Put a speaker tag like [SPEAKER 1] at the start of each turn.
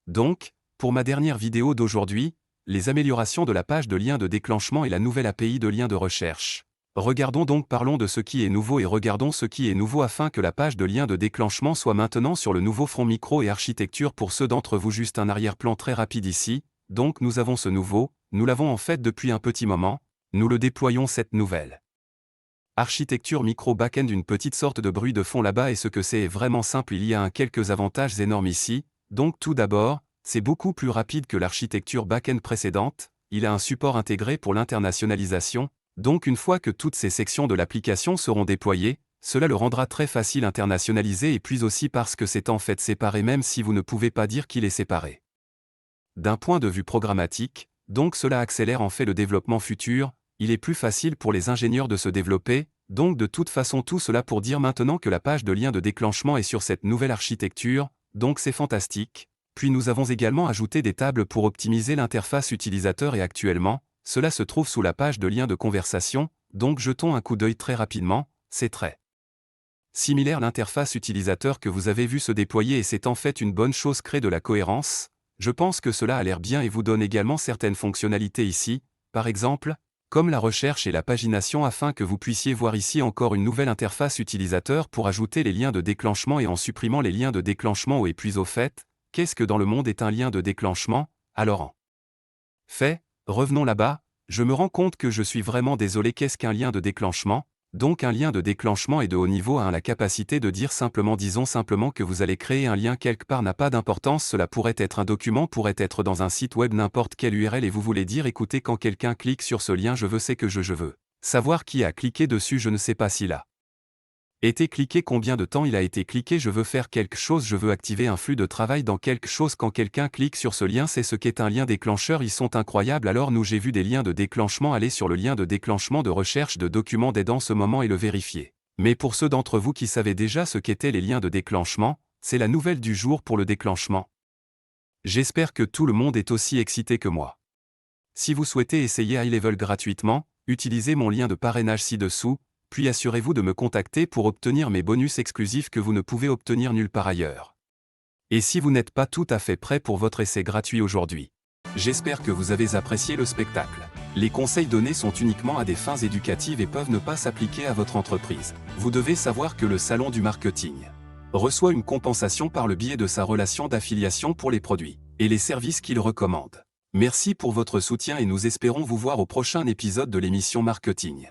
[SPEAKER 1] Donc, pour ma dernière vidéo d'aujourd'hui, les améliorations de la page de lien de déclenchement et la nouvelle API de lien de recherche. Parlons de ce qui est nouveau et regardons ce qui est nouveau afin que la page de lien de déclenchement soit maintenant sur le nouveau front micro et architecture. Pour ceux d'entre vous, juste un arrière-plan très rapide ici. Donc nous avons ce nouveau, nous l'avons en fait depuis un petit moment, nous le déployons cette nouvelle architecture micro back-end, une petite sorte de bruit de fond là-bas, et ce que c'est est vraiment simple, il y a quelques avantages énormes ici. Donc tout d'abord, c'est beaucoup plus rapide que l'architecture back-end précédente, il a un support intégré pour l'internationalisation, donc une fois que toutes ces sections de l'application seront déployées, cela le rendra très facile internationalisé, et puis aussi parce que c'est en fait séparé même si vous ne pouvez pas dire qu'il est séparé. D'un point de vue programmatique, donc cela accélère en fait le développement futur, il est plus facile pour les ingénieurs de se développer, donc de toute façon tout cela pour dire maintenant que la page de lien de déclenchement est sur cette nouvelle architecture, donc c'est fantastique. Puis nous avons également ajouté des tables pour optimiser l'interface utilisateur et actuellement, cela se trouve sous la page de lien de conversation, donc jetons un coup d'œil très rapidement, c'est très similaire l'interface utilisateur que vous avez vu se déployer et c'est en fait une bonne chose, crée de la cohérence. Je pense que cela a l'air bien et vous donne également certaines fonctionnalités ici, par exemple, comme la recherche et la pagination, afin que vous puissiez voir ici encore une nouvelle interface utilisateur pour ajouter les liens de déclenchement et en supprimant les liens de déclenchement. Et puis au fait, qu'est-ce que dans le monde est un lien de déclenchement? Alors en fait, revenons là-bas, je me rends compte que je suis vraiment désolé. Qu'est-ce qu'un lien de déclenchement? Donc un lien de déclenchement est de haut niveau, a la capacité de dire simplement, disons simplement que vous allez créer un lien quelque part, n'a pas d'importance, cela pourrait être un document, pourrait être dans un site web, n'importe quelle URL, et vous voulez dire écoutez, quand quelqu'un clique sur ce lien, je veux savoir qui a cliqué dessus, je ne sais pas s'il a été cliqué, combien de temps il a été cliqué, je veux faire quelque chose, je veux activer un flux de travail dans quelque chose. Quand quelqu'un clique sur ce lien, c'est ce qu'est un lien déclencheur, ils sont incroyables. Alors j'ai vu des liens de déclenchement, aller sur le lien de déclenchement de recherche de documents d'aide en ce moment et le vérifier. Mais pour ceux d'entre vous qui savaient déjà ce qu'étaient les liens de déclenchement, c'est la nouvelle du jour pour le déclenchement. J'espère que tout le monde est aussi excité que moi. Si vous souhaitez essayer High Level gratuitement, utilisez mon lien de parrainage ci-dessous, puis assurez-vous de me contacter pour obtenir mes bonus exclusifs que vous ne pouvez obtenir nulle part ailleurs. Et si vous n'êtes pas tout à fait prêt pour votre essai gratuit aujourd'hui, j'espère que vous avez apprécié le spectacle. Les conseils donnés sont uniquement à des fins éducatives et peuvent ne pas s'appliquer à votre entreprise. Vous devez savoir que le Salon du Marketing reçoit une compensation par le biais de sa relation d'affiliation pour les produits et les services qu'il recommande. Merci pour votre soutien et nous espérons vous voir au prochain épisode de l'émission Marketing.